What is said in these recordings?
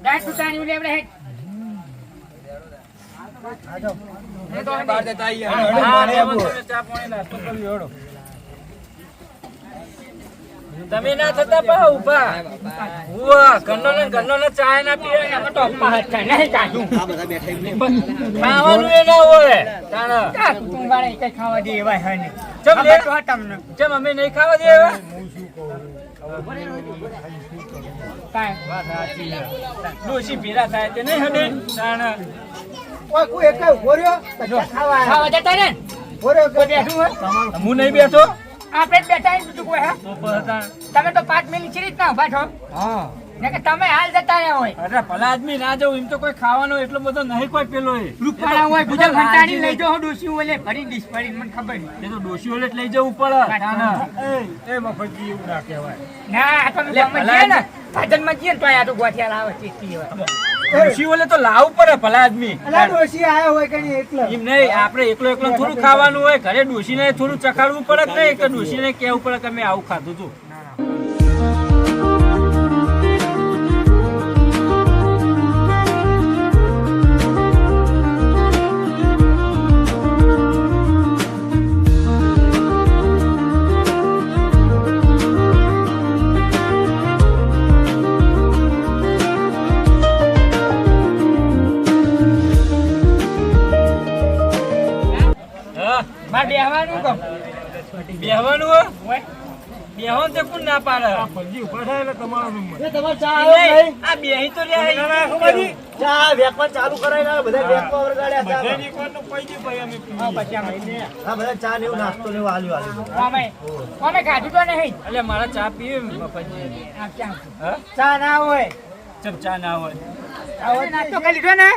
ડાય સુતાની ઉલે આપણે હેડ આજો એ તો બહાર જતા આયા ચા પાણી નાસ્તો કરી હેડો તમે ના થતા પા ઉભા ઉવા ગન્નો ને ચા ના પીએ અમે તો અપ્પા હતા નહીં કાઢું આ બધા બેઠા ખાવાનું એ ના હોય તાણા કા તું વાળે કઈ ખાવા દે એવા હે ને ચમ લે તો તમને ચમ અમે નહીં ખાવા દે એવા હું શું કહું કાય વાત સાચી ડોશી ભેરા થાય તે નહીં હડે તાણા ઓય કોઈ એક ભોર્યો ખાવા જતા ને ભોર્યો કોઈ બેઠું હે હું નહીં બેઠો આપણે બેઠા બીજું કોઈ હા તમે તો 5 મિનિટ ચીરી જ ના ઉભા છો હા ને કે તમે હાલ જતા રહ્યા હોય અરે ભલા આદમી ના જાવ એમ તો કોઈ ખાવાનો એટલો બધો નહીં કોઈ પેલો એ રૂપાળા હોય ગુજર ઘંટાડી લઈ જાવ ડોસી ઓલે ભરી ડીશ ભરી મને ખબર નહીં એ તો ડોસી ઓલે લઈ જવું પડે એ મફતજી એવું ના કહેવાય ના તો સમજીએ ને ભાજન માં જઈએ તો આ તો ગોઠિયા લાવે ચીસ્તી હોય ડોસી ઓલે તો લાવવું પડે ભલા આદમી અલા ડોસી આયો હોય કે એકલો એમ નહીં આપણે એકલો થોડું ખાવાનું હોય ઘરે ડોસીને થોડું ચખાડવું પડે કે નહીં કે ડોસીને કહેવું પડે કે મેં આવું ખાધું છું બેહવાનું બેહવાનું તે કોણ ના પાડે ફરજી ઉપર થાય એટલે તમારો રૂમ એ તમાર ચા આવે નહીં આ બેહી તો લે ચા વેકવા ચાલુ કરાય બધા વેકવા વરગાડ્યા ચા બધાની કોનો પૈજી ભાઈ અમે હા પછી અમે આ બધા ચા લેવું નાસ્તો લેવું આલ્યું અમે ગાડી તો નહીં એટલે મારા ચા પીવે મફતજી આ ક્યાં ચા ના હોય ચમ ચા ના હોય આવો નાસ્તો કરી લીધો ને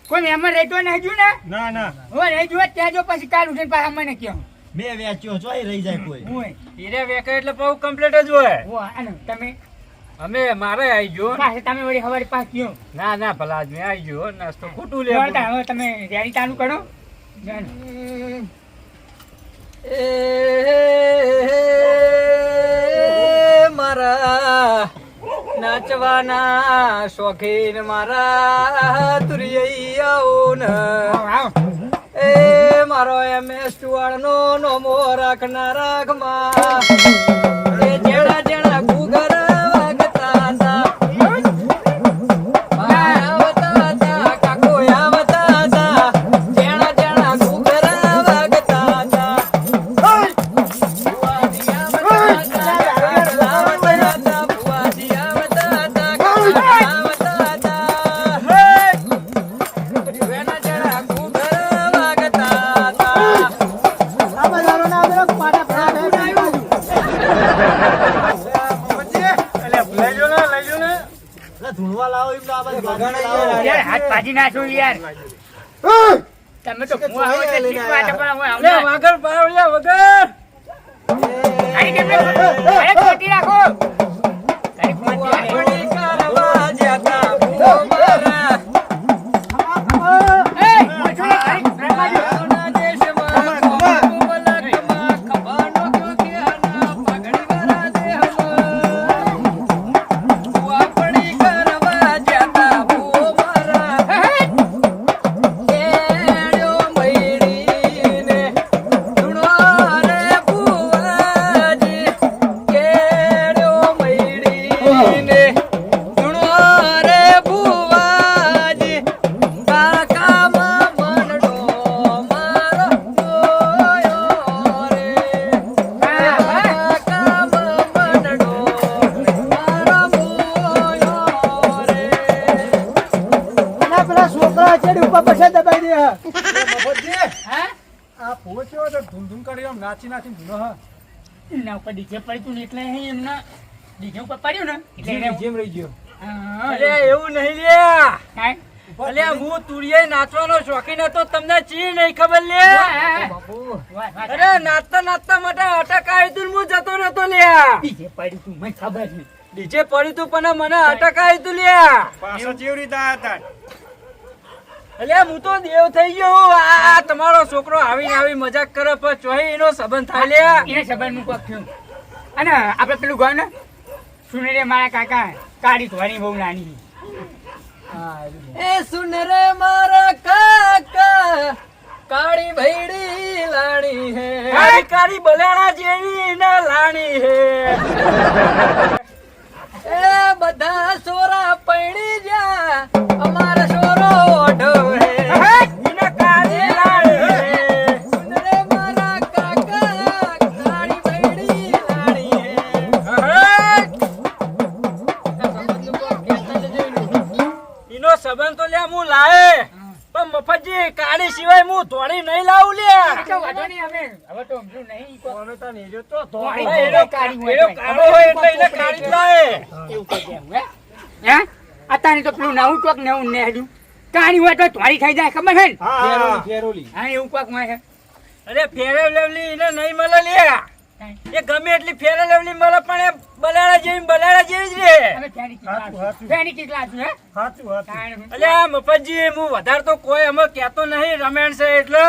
કોઈ એમાં રહેતો નહીં હજુ ને ના ના હવે રહી જો ત્યાં જો પછી કાલ ઉઠીને પાછા મને કહો બે વેચ્યો ચોય રહી જાય કોઈ હોય હીરે વેકે એટલે બહુ કમ્પ્લીટ જ હોય અને તમે અમે મારે આવી ગયો પાછે તમે વળી હવારી પાસ કયો ના ના ભલા આદમી આવી ગયો નાસ્તો ખોટું લે હવે તમે રેડી ચાલુ કરો એ મારા નાચવાના શોખીન મારા તુરિયાઓ ને એ મારો એમએસ ચુવાડનો નોમો રાખનારા ખમા એ જેડા જેડા ગુગર વાગતા હતા આવતા હતા કાકો આવતા હતા જેડા જેડા ગુગર વાગતા હતા હાથ પાજી નાખો યાર તમે તો વગર પાવડિયા વગર ખોટી રાખો નાચી નાચી ધૂનો હા એના ઉપર ડીજે પડ્યું એટલે એમના ડીજે ઉપર પડ્યું ને એટલે જેમ રહી ગયો અરે એવું નહીં લે અલે હું તુરિયા નાચવાનો શોખીન હતો તમને ચી નહીં ખબર લે અરે નાચતા નાચતા માટે અટક આવી તું હું જતો નતો લે ડીજે પડ્યું તું મને ખબર નહીં ડીજે પડ્યું તું પણ મને અટક આવી તું લે પાછો જેવી રીતે હતા અલે હું તો દેવ થઈ ગયો આ તમારો છોકરો આવી મજાક કરે પણ ચોહી એનો સંબંધ થાય લે એને સંબંધ મૂકો થયું અને આપણે પેલું ગયો ને સુનેરે મારા કાકા કાળી ધોવાની બહુ નાની એ સુન રે મારા કાકા કાળી ભૈડી લાણી હે કાળી કાળી બલાણા જેવી ના લાણી હે એ બધા સોરા પૈણી જા અમારા સોરો ઓઢો હે એના કાળી લાણી હે સુન રે મારા કાકા કાળી ભૈડી લાણી હે એનો સંબંધ તો લે હું લાવે પણ મફતજી કાળી સિવાય હું ધોળી નહીં લાવું લે અત્યારે તો પેલું નવું કોક નવું નેહડ્યું કાણી હોય તો ધોળી થઈ જાય ખબર છે ને હા એવું કોક માં છે અરે ફેરે લેવલી એને નહીં મળે લે એ ગમે એટલી ફેરે લેવલી મળે પણ એ બલાડા જેવી જ રે ફેની કેટલા છે અલે આ મફતજી હું વધારે તો કોઈ અમે કહેતો નહીં રમેણ છે એટલે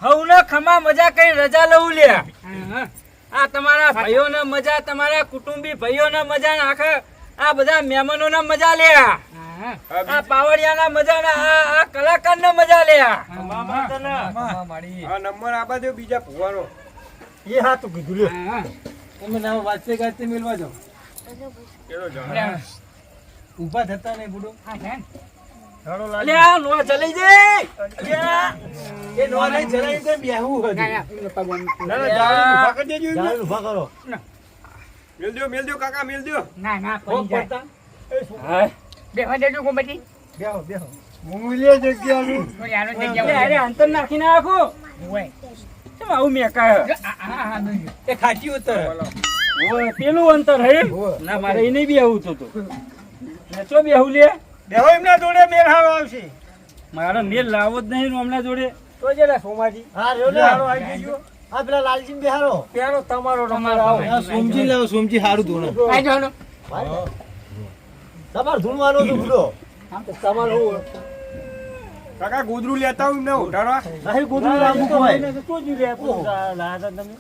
હવને ખમા મજા કઈ રજા લઉં લે આ તમારા ભાઈઓને મજા તમારા કુટુંબી ભાઈઓને મજા ને આખા આ બધા મહેમાનોને મજા લે આ પાવડિયાના મજા ને આ કલાકારને મજા લે આ નંબર આપા દો બીજા ભુવાનો એ હા તું કીધું લે તમે નામ વાંચતે ગાજતે મેલવા જાઓ ઊભા થતા નહીં બુડો અલે આ નો ચલી જઈ એ નો નહીં જલાઈ તો બેહવું હતું ના ના જાળી ઊભા કરી દેજો એમને. જાળી ઊભા કરો મેલ દો કાકા મેલ દો. ના ના હો પડી જાય પડતા બેહવા દેજો ગોમતી બેહો બેહો મૂલ્ય જગ્યાનું થોડી આનો અરે જગ્યા અંતર નાખીને આખો હોય કેમ આવું મેકાય હા દોજો એ ખાટી ઉતર ઓય, પેલું અંતર હે ના મારે એ નહીં બેહવું તો ચો બેહું લે બેહો એમના જોડે મેળ હારો આવશે મારા મેલ લાવો જ નહીં હમણાં જોડે તો જેલા સોમાજી હા રહ્યો ને હારો આવી ગયો હા પેલા લાલજી બેહારો પેલો તમારો તમારો આવો. હા સોમજી લાવો સોમજી હારું ધૂણો આઈ જાઓ તમાર ધૂણવાનો તો બુડો તમારું કાકા ગોદરું લેતા આવું એમને ઉઠાડવા. નહીં ગોદરું લાંબુ હોય તો જ લે લાતા તમે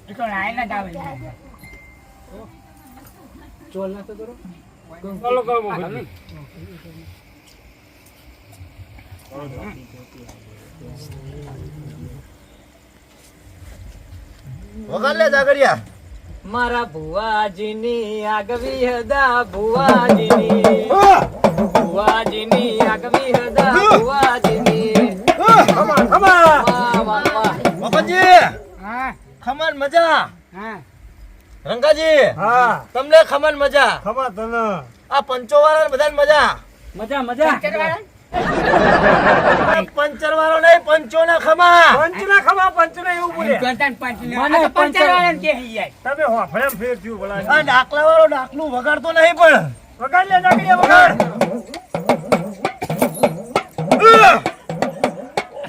એ તો લાઈન જ આવે ચોલ ના તો કરો ચાલો કરો મફતજી. વગર લે જાગરિયા મારા ભુવાજીની આગવી હદા ભુવાજીની આગવી હદા ભુવાજીની વાહ વાહ વાહ મફતજી હા ખમણ મજા હા રંગાજી હા તમને ખમણ મજા ખમા તને આ પંચો વાળા બધાને મજા મજા મજા આ પંચર વાળો નહીં પંચો ના ખમા પંચના ખમા પંચના એવું બોલે. પંચરવાળા કે હઈ જાય તમે હોફળેમ ફેર થયું ભલા. આ ડાકલા વાળો ડાકલું વગાડતો નહીં પણ વગાડ લે જાગડીયા વગાડ.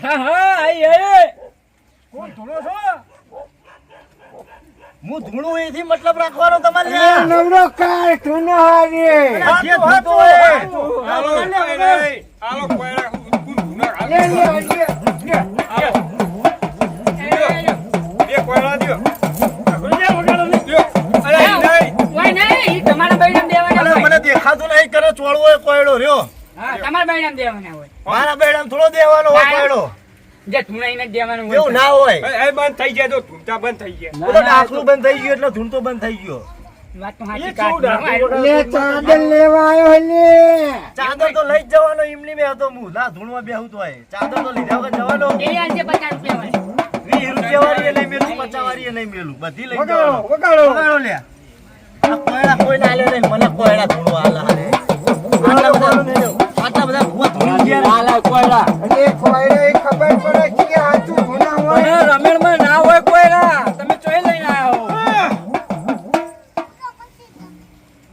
હા હા આઈ આઈ કોણ ધૂણો છો? હું ધૂણું એથી મતલબ રાખવાનો તમારે નવરો કાર તુનો હારી આ જે ધૂણતો હોય આલો કોયરા, આલો કોયરા, કોણ ધૂણો? લે લે બે કોયરા દ્યો. લે વગાડો ને. દ્યો. અરે નહીં. ઓય નહીં તમારા બૈરામ દેવાના અરે હોય મને દેખાતું નહીં કરે ચોળવો એ કોયડો રહ્યો હા તમારા બૈરામ દેવાના હોય મારા બેડામ થોડો દેવાનો હોય કોયડો જે ધૂણાઈને જ દેવાનું હોય એવું ના હોય એ બંધ થઈ ગયા તો ધૂમતા બંધ થઈ ગયા. ઓલો ડાકલું બંધ થઈ ગયું એટલે ધૂણતો બંધ થઈ ગયો વાત તો એ સાચી શું ડાકલું કાઢ વગાડો? ચાદર લેવા આવ્યો લે ચાદર તો લઈ જ જવાનો એમની મેં હતો હું ના ધૂણવા બેહું તો હોય ચાદર તો લીધા વગર જવાનો એ આજે 50 રૂપિયા હોય 20 રૂપિયા વાળી એ નહીં મેલું 50 વાળી એ નહીં મેલું બધી લઈ વગાડો જવાનો વગાડો. વગાડો લે આ કોયડા કોઈને આલે નહીં મને કોયડા ધૂણવા આલે હાલે આટલા બધા ભૂવા ધૂણી ગયા હાલા કોયડા મને રમેણમાં ના હોય કોયડા તમે ચોઈ લઈને આવો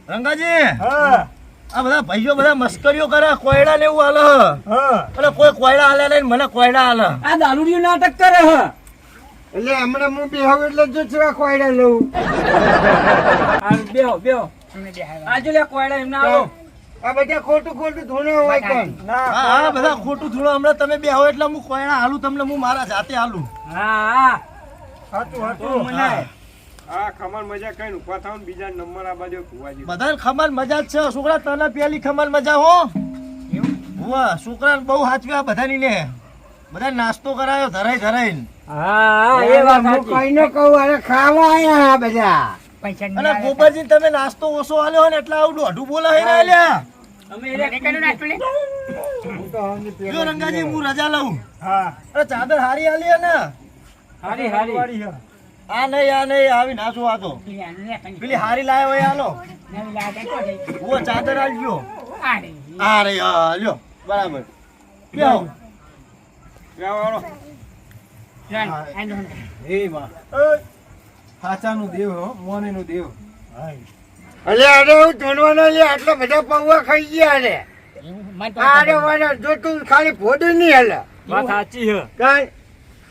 રંગાજી હા આ બધા ભાઈઓ બધા મસ્કરીઓ કરે કોયડા ને એવું હાલે હા અને કોઈ કોયડા હાલે નહીં મને કોયડા હાલે આ દારૂડિયું નાટક કરે હ એટલે હમણાં હું બેહું એટલે જો ચેવા કોયડા લઉં આ બેહો બેહો તમને દેખાય આજુ લે કોયડા એમને આવો આ બધા ખોટું ખોટું ધૂણો હોય કોણ હા બધા ખોટું ધૂણો હમણાં તમે બેહો એટલે હું કોયડા હાલું તમને હું મારા જાતે હાલું હા હા સાચું તો સાચું. મને આ ખમણ મજા કઈ ઉભા થાવ ને બીજા નંબર આ બાજુ ભુવાજી બધાને ખમણ મજા જ છે છોકરા, તને પેલી ખમણ મજા હો. હોવા છોકરાને બહુ હાચવ્યા બધાની ને, બધા નાસ્તો કરાયો ધરાઈ ધરાઈને. હા એ વાત સાચી. કઈને કહું અરે ખાવા આયા બધા. પૈસા નહીં અને આવે. ગોપાલજી તમે નાસ્તો ઓછો આલ્યો હોય ને એટલે આવું દોઢું બોલાય ને આલ્યા. અમે એને કીધું નાસ્તો લે. જો રંગાજી હું રજા લઉં. હા અરે ચાદર હારી આલી ને. હારી હારી આ નહીં આવી નાચો આ તો પેલી આનું લે, પેલી. પેલી હારી લાયો હોય હાલો. નવી લાગે તો જઈ. ઓ ચાદર આલજો. આ રે. હા રે હા લ્યો બરાબર. લ્યો. વાળો જાણ, આ જો. એ માં સાચાનું દેવ હો, મોનીનું દેવ. અલે અરે હું ધોનવાનો લે આટલા બધા પૌવા ખાઈ ગયા રે. એવું મારે તો અરે વારે જો તું ખાલી ફોડી નહીં હલે વાત સાચી છે. કાઈ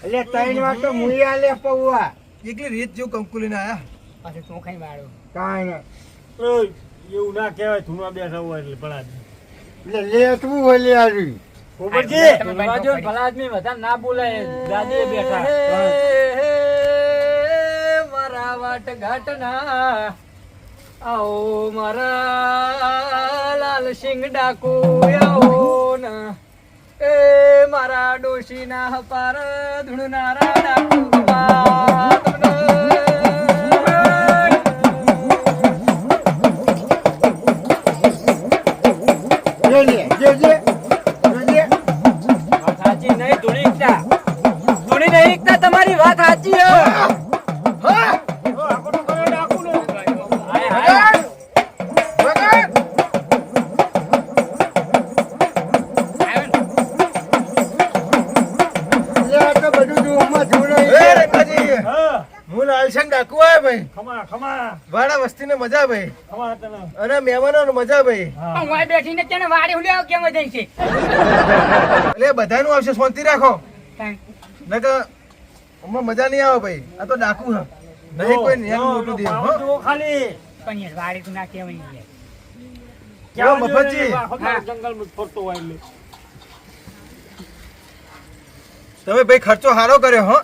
એટલે ત્રણ વાર તો મુઈ આલે પૌવા એકલી રીત જેવું કંકુલીને આયા. પાછું ચોખાઈ વાળું. કાઈ ને એવું ના કહેવાય ધૂણવા બેઠા હોય એટલે ભલા એટલે લેટવું હોય લે આરી પોપટજી ધનવાજો ને ભલા આદમી વધારે ના બોલાય, દાદીએ બેઠા. મારા વાટ ઘાટના આવો મારા લાલ સિંગ ડાકુ આવો ના એ મારા ડોશીના હપાર ધૂણનારા ડાકુ વાત સાચી નહીં, ધૂણી એકતા. ધૂણી નહીં એકતા, તમારી વાત સાચી છે. હાય, હાય. હું લાલશન ડાકુ આયો ભાઈ. ખમા વાડા વસ્તીને મજા ભાઈ, ખમા તને અને મહેમાનોને મજા ભાઈ. હું અહીં બેઠીને તેને વાડી ઉલ્યા કેમ જાય છે? એટલે બધાનું આવશે, શાંતિ રાખો. કાંઈ. નકર હમણાં મજા નહીં આવે ભાઈ. આ તો ડાકુ છે, નહીં કોઈ નેનું મોટું દેવ હો. ખાલી પણ યાર વાડી તો ના કહેવાય ને. કેવો મફતજી? જંગલ માં ફરતો હોય એટલે તમે ભાઈ ખર્ચો સારો કર્યો હો.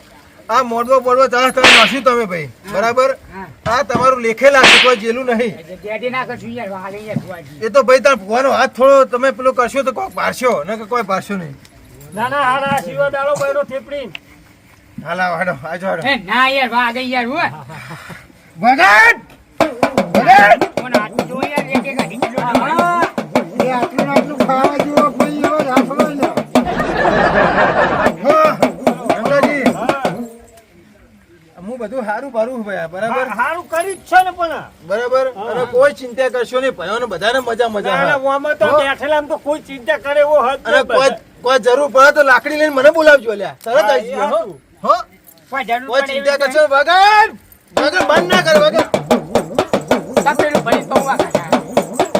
આ મોડવો ચાહ તમે નાખ્યું તમે ભાઈ, બરાબર. હા. આ તમારું લેખેલા છે, કોઈ જેલું નહીં. એટલે ડેડી ના કરશું યાર વાડી યાર ભુવાજી. એ તો ભાઈ તાર ભુવાનો હાથ થોડો તમે પેલો કરશો તો કોઈ પારશો, ન કે કોઈ પારશો નહીં. નાના હાડા શિવા દાડો બૈરો થેપડી હાલા હાડો આજો હાડો. હે ના યાર વાગે યાર હું. ભગત કોણ હાથ જો યાર એક એક હાથી કિલો એ આટલું આટલું ખાવા જેવો કોઈ એવો રાખલો ને હા, રંગાજી. હું બધું સારું ભરું ભાઈ, બરાબર હારું કરી જ છે ને પણ બરાબર. અને કોઈ ચિંતા કરશો નહીં, ભાઈઓને બધાને મજા મજા નાના હા. વામાં તો બેઠેલા આમ તો કોઈ ચિંતા કરે એવો હદ અને કોઈ જરૂર પડે તો લાકડી લઈને મને બોલાવજો લ્યા, તરત હા, આવી એ જજો, હો. હતું. હો કોઈ જરૂર કોઈ પડે ચિંતા એવી કરશો નહીં. વગર બંધ ના કર વગર. તપેલું ભરી પૌવા ખાતા.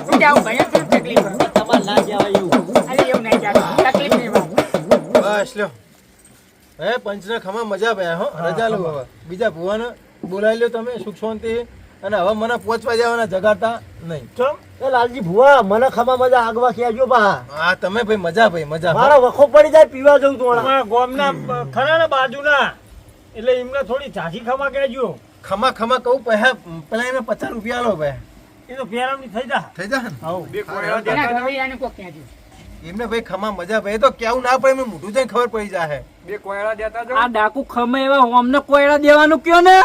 શું જાવું ભાઈ શું તકલીફ હોય? તમારે ના કહેવાય એવું. અરે એવું નહીં જાતું. તકલીફ નહીં હોય. બસ લ્યો. હે પંચના ખમા મજા ભાઈ હો. રજા લો હવે. બીજા ભુવાને બોલાવી લ્યો તમે સુખ શાંતિ. અને હવે મને પહોંચવા જવાના જગાતા નહીં. ચમ એ લાલજી ભુવા મને ખમા મજા આગવા ખેજો બા. હા તમે ભાઈ મજા ભાઈ મજા. મારો વખો પડી જાય પીવા જવું તો. તમારા ગામના ખરા ને બાજુના એટલે એમને થોડી ઝાંખી ખમા કહેજો ખમા કહું પેલા એને 50 રૂપિયા લો ભાઈ. એ તો ફેરવણી થઈ જા થઈ જાય ને. હાઉ બે કોયડા એના દેતા ઘરે આને કોક ક્યાં જ્યું? એમને ભાઈ ખમા મજા ભાઈ. એ તો કેવું ના પડે એમને મોઢું જઈને ખબર પડી જાય. બે કોયડા દેતા આ ડાકુ ખમે એવા અમને કોયડા દેવાનું કયો ને.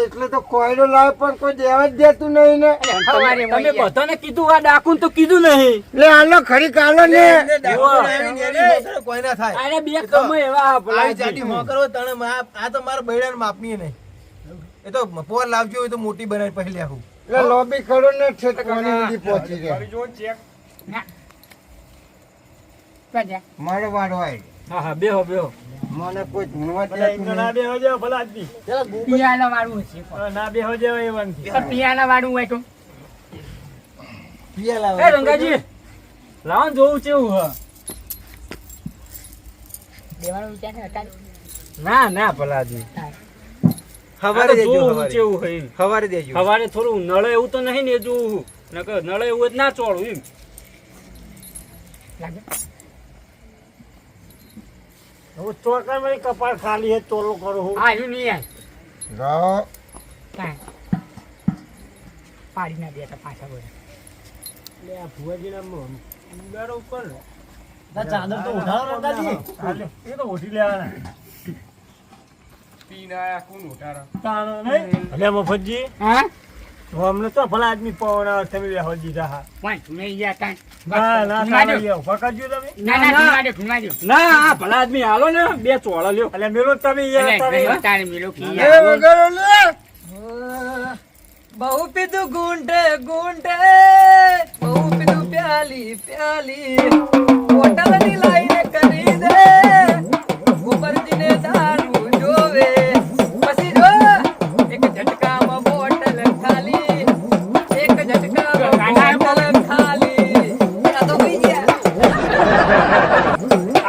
એટલે તો કોયડો લાવે પણ કોઈ દેવા જ દેતું નહીં ને સવારે તમે વહી જાય. બધાને કીધું, આ ડાકુ તો કીધું નહીં. લે આલો ખરી કાલો ને એને ડાકુ લાવીને એની મોકરે કોઈ ના થાય. અરે બે ખમે એવા આ ભલાજી. જાડી મોકરો તને આ તો મારા બૈડાને માપની નહીં. એ તો પોર લાવજો હોય તો મોટી બનાવી પહેલી આવું. એટલે લોબી ખડો ને ઠેઠ કોની સુધી પહોંચી જાય કરી જો ચેક ના. ક્યાં જા? મારો વાળો હોય હા હા બેહો બેહો. મને કોઈ ધૂણવા ભલા દેતું એમને ના નહીં. બે હજાર ભલા આદમી પિયાલા વાળું હશે કોક. ના બે હજાર એ વાંધી પણ પિયાલા વાળું હોય તો પિયા લાવો. એ રંગાજી લાવો ને જોવું કેવું હ. દેવાનો વિચાર છે અત્યારે? ના ના ભલાજી. હવારે દેજો જોવું હવારે. કેવું હોય એમ. હવારે દેજો. સવારે થોડું નળે એવું તો નહીં ને એ જોવું. નકર નળે એવું જ ના ચોળું એમ. લાગે? હું ચોકા કપાળ ખાલી હે તોલો કરો હું હા, એવું નહીં યાર. લાવો. કાંઈ. પાડી ના દેતા પાછા બોલે. ચાદર તો ઉઠાવો રંગાજી. એ તો ઓછી લેવાના તાણો નહીં. અલે મફતજી હા અમને તો ભલા આદમી પવન તમે બેહવા દીધા હા વાંચ મેં ગયા કાંઈ. ના ના ઘુમા તારે દો. લ્યો પકડજો તમે ના ના ઘુમા દો, ઘુમા દો. ના આ ભલા આદમી હાલો ને બે ચોળા લ્યો. એટલે મેલો તમે અલે, તારે મેલો તારે મેલો કી એ વગાડો લે. બહુ પીધું ગુંડે ગુંડે, બહુ પીધું પ્યાલી પ્યાલી, હોટલની લાઈને કરી દે, ગોબરજીને દારૂ જોવે, પછી જો એક ઝટકામાં બોટલ ખાલી, એક ઝટકામાં બોટલ ખાલી. આ તો પી ગયા.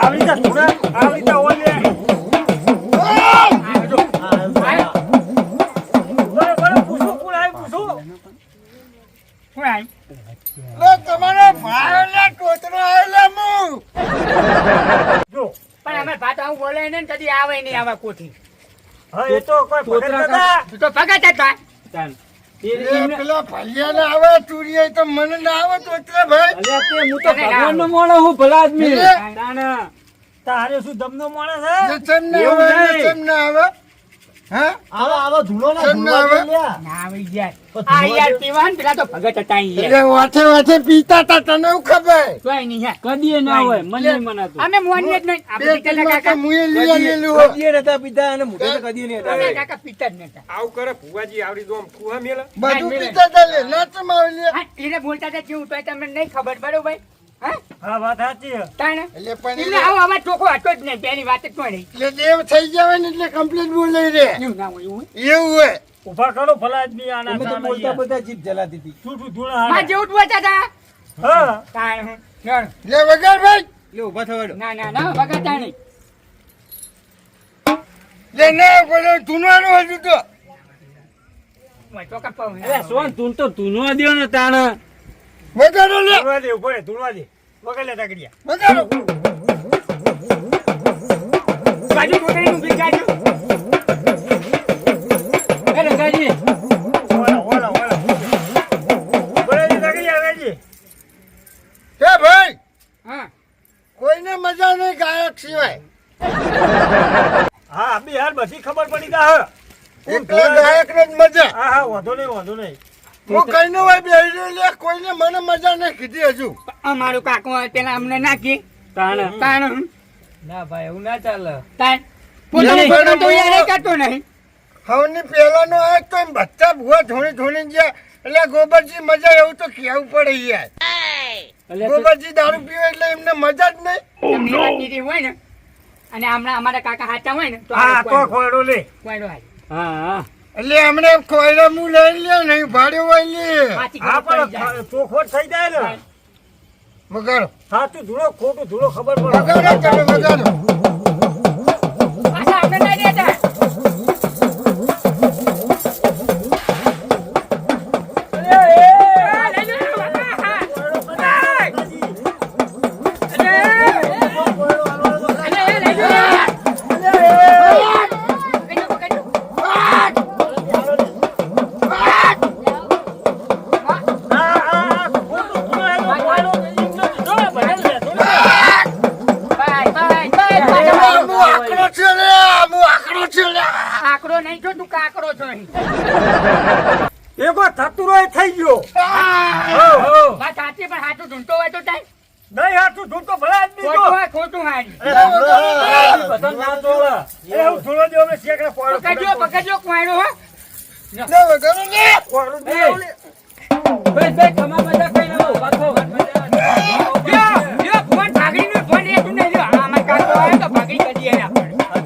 આવી રીતે થોડા આવી રીતે ઓલે બરાબર પૂછો કોણ આવી પૂછો કોણ આઈ? લે તમારો ભાઈ લે ટોતરો આવેલા મુ. જો પણ અમે ભાત આવું બોલે ને કદી આવે નહીં આવા કોઠી. હા એ તો કોઈ પકડ નતા તું તો ભગત હતા. એ પેલા ભલિયાને આવે ચૂરીએ તો મને ના આવે ટોતરા ભાઈ. અલ્યા તે હું તો ભગવાનનો માણસ હું ભલા આદમી. લે. તાણે. તારે શું દમનો માણસ હે ચમ ના એવું આવે નહીં. ચમ ના આવે. હા આવા ધૂળો ના ચમ ના આવે. ના આવી યાર. આ યાર પીવાન પેલા તો ભગત હતા ઈ યાર. એટલે વાથે વાથે પીતા તા તને હું ખબર. તોય નહીં યાર. કદીએ ના હોય મને નહીં મનાતું. અમે મોનીએ જ નહીં. આપણે બે પીતા કિલો કાકા. તો મુએ લઈ આલેલું હો. કદીએ નતા પીતા અને મોઢે તો કદીએ નહીં અમે હતા. કાકા પીતા જ નતા. આવું કરે ભુવાજી આવડી દોમ કુવા મેલા બધું પીતા તા લે ના ચમ આવે લે. હા, એને બોલતા હતા કેવું તોય તમને નહીં ખબર બરોબર. હા હા વાત સાચી હે તાણે એટલે પણ એટલે આવો આવા ચોખ્ખો હતો જ નહીં. પેલી વાત જ કોણ એટલે દેવ થઈ જવાય ને એટલે કમ્પ્લીટ બોલાઈ રે. એવું ના હોય એવું હોય. એવું હોય. ઉભા કરો ભલા આદમી આના અમે તો કાના બોલતા યાર. બોલતા જીભ જલાતી હતી. શું શું ધૂળા માં હારે. જેવું જ બોલતા હતા. હા તાણે હું. જાણ. લે વગાડ ભાઈ. લે ઉભા થવાડો. ના ના ના વગાડતા નહીં. લે ના બોલો ધૂનવાનું હજુ તો. ઓય, ચોખા પાઉં. અરે સોન તું તો ધૂનવા દ્યો ને તાણે. વગાડો લે. ધૂળવા દે ઉભો રે ધૂળવા દે વગર લે તકડિયા વગાડો. બાજુ કોતરીનું બી કાઢ્યું. એ રંગાજી. ઓલા ઓલા ઓલા ઉભો રે તકડિયા વેજી હે ભાઈ હા કોઈને મજા નહીં ગાયક સિવાય. હા બિહાર બધી ખબર પડી જા હે એકલા ગાયક ને જ મજા. હા હા વાંધો નહીં વાંધો નહીં હું કઈ નો હોય બેહી લે કોઈને મને મજા નહીં કીધી હજુ. અમારું કાકો હોય પેલા અમને નાખી. તાણે. તાણ ના ભાઈ એવું ના ચાલે. તાણ પોતાનું પોતાનું તો યાર એ કરતો નહીં. હવની પહેલાનો આ તો એમ બધા ભૂવા ધોણી ધોણી ગયા એટલે ગોબરજી મજા એવું તો કેવું પડે યાર. અલ્યા તે- ગોબરજી દારૂ પીવે એટલે એમને મજા જ નહીં. એમની વાત નીતિ હોય ને અને હમણાં અમારા કાકા હાચા હોય ને તો હા આપણે તો ખોયડો લે કોઈનો હાચ. હા હા એટલે હમણે કોયડા હું લઈ લ્યો નહીં ભાડ્યો હોય લે. પાછી હા ખબર પડી જાય. પણ ચોખવટ થઈ જાય ને વગાડો સાચું ધૂળો ખોટું ધૂળો ખબર પડે વગાડો તમે વગાડો. પાછા આપણે નહીં દેતા. હું આકડો છું લે હું આકડો છું લે. આકડો નહીં છો તું કાકડો છો અહીં. એકો થતું રહે થઈ ગયો વાત સાચી પણ હાચું ઢૂંઢતો હોય તો થાય. નહીં હાથું ધૂળતો ભલા આદમી ખોટું તો હોય ખોટું હારી. બધા ના તોડે. એવું ધૂળો દે અમે શેકડા કોયડો પકડજો પકડજો કોયડો હો. લે વગાડો લે. કોયડો દે એ. બેસ બેસ તમાર મજા કઈ ના ઉભા થો. લ્યો, લ્યો, ફોન ભાગડીનું ફોન રહેતું નહીં. લ્યો, આ અમારા કાકો આવે તો ભાગડી કરી દે આપણે. બસ,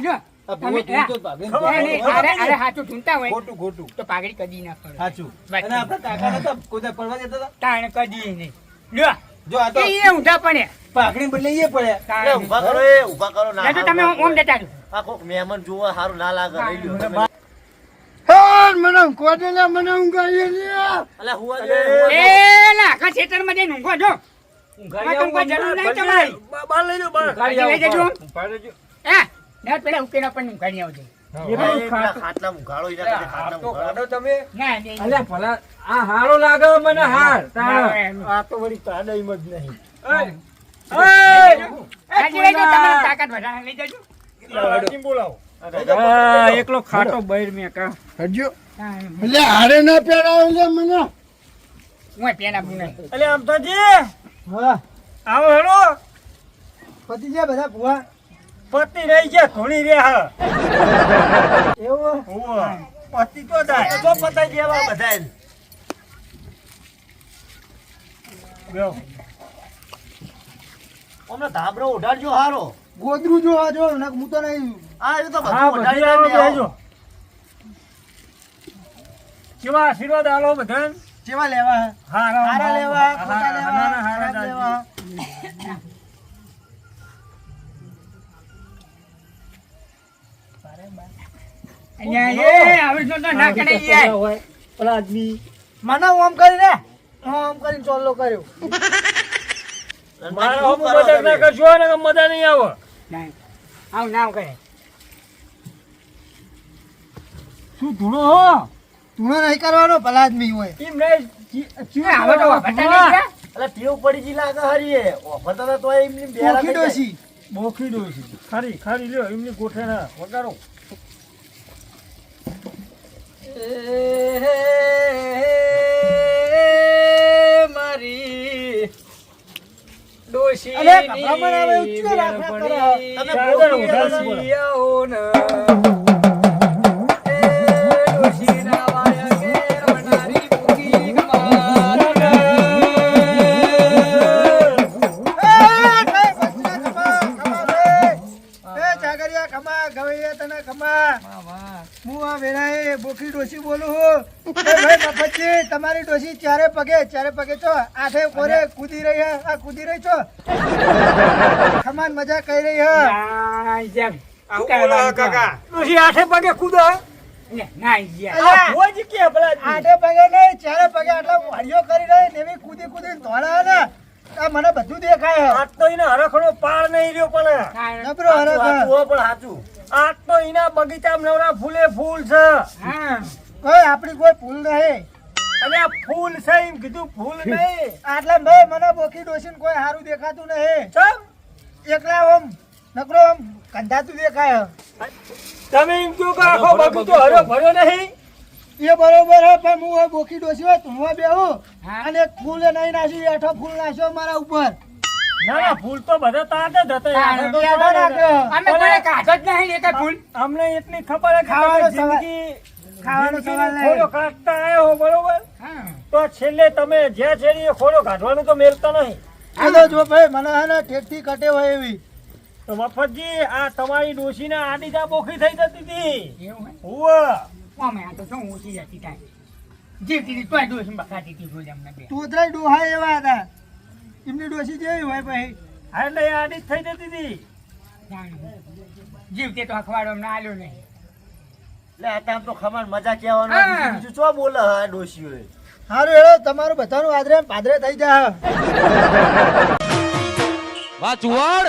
લ્યો. આ તમે- ભૂવો તું તો ભાગે. નહીં, નહીં, અરે અરે હાચું ઢૂંઢતા હોય ખોટું ખોટું. તો પાઘડી કદી ના પડે. સાચું. વાત. અને આપણા કાકા નતા કોઈ પડવા દેતા હતા. તાણે કદી નહીં. લ્યો, જો આ તો એ ઊંધા પડે. પાઘડી બદલે એ પડ્યા. તાણે. ઉભા કરો એ ઉભા કરો ના નહીં તો તમે ઓમ દેતા રહો. આ કોક મહેમાન જોવા સારું ના લાગે લઈ લ્યો તમે. હા મને કોડે લે મને ઊંઘાઈ લે. અલા હુવા એ લા, આખા ખેતરમાં જઈને ઊંઘો છો. ઊંઘાડી તમારે કોઈ જરૂર નહીં તમારી. બાર લઈ લો બાર ઊંઘાડી લઈ જજો. ઉપાડી લેજો. હે, ને પેલા ઉકેલા પણ ઊંઘાડી આવજો. એ પેલું પેલા ખાટું. ખાટલામાં ઉઘાડો, એના કરતા ખાટલામાં ઉઘાડો. તમે ના નહીં. અલ્યા ભલા આ હારો લાગે મને હાર ના, તાણ. એમ. આ તો વળી તાડઈમ જ નહીં. હાચી વાત છે, તમારી તાકાત વધારે લઈ જજો. હાકીમ બોલાવો. આ એકલો ખાટો બૈર મે કા હટજો હા, એમ. એટલે હારે ના પહેરાવે છે મને હું પેલા બોલાય. અલ્યા આમતાજી હા આવો હેલો પતિ છે બધા ભુવા પતિ રહી ગયા ધોણી રે હા એવું ઓવો પતિ તો જાય તો પતાઈ દેવા બધાય. ગયો અમને ધાબળો ઉઢાડજો હારો. ગોદરું જો આ જો નક હું તો નહીં આ એ તો હા બધું બધી ઉઢાડી આવો બેહો. બેજો કેવા આશીર્વાદ આલો બધાને કેવા લેવા હારા હારા લેવા ખોટા લેવા હારા ખરાબ લેવા લેવા અહીંયા એ આવી જો તો ના કરે યાર. પેલા આદમી મને ઓમ કરીને ઓમ કરીને ચોલ્લો કર્યો મારા હોમ મદદ ના કરશો ને મજા નહીં આવે ના આવ ના કરે. શું ધૂણો હો તું નહીં કરવાનો ભલા આદમી હોય એમ નહીં હવે તો વખત નહીં ગયા. અલા ટેવ પડી જી લાગે હરીએ. ઓફરતા હતા તોય એમની બેરા ઓળખી થઈ જાય. ડોસી બોખી દો છે ખારી ખારી લ્યો એમની ગોઠે ના વગાડો મારી ડોશી અરે, કપડાં બનાવે એવું ચિયો રાખડા કરે? તમે ચાદર બોલો, ઉધારસી બોલો. આવો ને એ ડોશી ના વાયા ઘેર વનારી ભૂખી કમાર ને. બોખી ડોસી બોલું હું. એ ભાઈ મફતજી, તમારી ડોસી ચારે પગે છો આઠે કોરે કૂદી રહી હે. આ કૂદી રહી છો ખમાન મજા કરી રહી હે. ના જેમ આવું બોલો કાકા. ડોશી આઠે પગે કૂદો ના યાર. અલ્યા, ભોજ કે ભલા આઠે પગે નહીં ચારે પગે આટલા વાડીઓ કરી રહી ને એવી કૂદી કૂદીને ધોળા ને આ મને બધું દેખાય હે. આજ તો એને હરખનો પાર નહીં રહ્યો પણ જબરો હરખ હે. સાચું હો, પણ સાચું. આજ તો એના બગીચામાં નવરા ફૂલે ફૂલ છે હા કોઈ આપણી કોઈ ભૂલ નહીં. અને આ ફૂલ છે એમ કીધું ફૂલ નહીં આટલા ભાઈ મને બોખી ડોસીને કોઈ સારું દેખાતું નહીં. ચમ એકલા ઓમ નકરો ઓમ કંધાતું દેખાય હે. તમે એમ કહો કે આખો બગીચો હરો ભર્યો નહીં એ બરોબર હે પણ હું હવે બોખી ડોસી હોય ધૂણવા બેહું હા. અને એક ફૂલ નહીં નાખ્યું એઠો ફૂલ નાખ્યો મારા ઉપર ના ના ફૂલ તો બધા તાજ જ હતા આને તો યાદ રાખ્યો. અમે કોઈ કાઢો જ નહીં એક ફૂલ. અમને એટલી ખબર છે કે ખાવાનો તમે સવાલ- જિંદગી ખાવાનો સવાલ નહીં. ખોડો કાઢતા આવ્યા હો બરોબર હા તો છેલ્લે તમે જ્યાં છેલ્લે ખોડો કાઢવાનું તો મેલતા નહીં આ તો જો ભાઈ મને હે ને ઠેકથી કટે હોય એવી. તો મફતજી આ તમારી ડોશીને આડી જા બોખી થઈ જતી હતી એવું હે? ઉવ્વ. અમે આ તો શું ઓછી જતી થાય જીવતી હતી તોય ડોસી બખાતી હતી રોજ અમને બે. તોતરાય ડોહા એવા હતા. એમની ડોસી જેવી હોય પછી હા, એટલે એ આડી જ થઈ જતી હતી જીવતે તો અખવાડો અમને આલ્યો નહીં. એટલે આ તામ તો ખમાન મજા કહેવાનો. હા. બીજું શું બોલે હા ડોશીઓએ? સારું હેડો તમારું બધાનું આદરે પાદરે થઈ જાય. વાહ ચુવાડ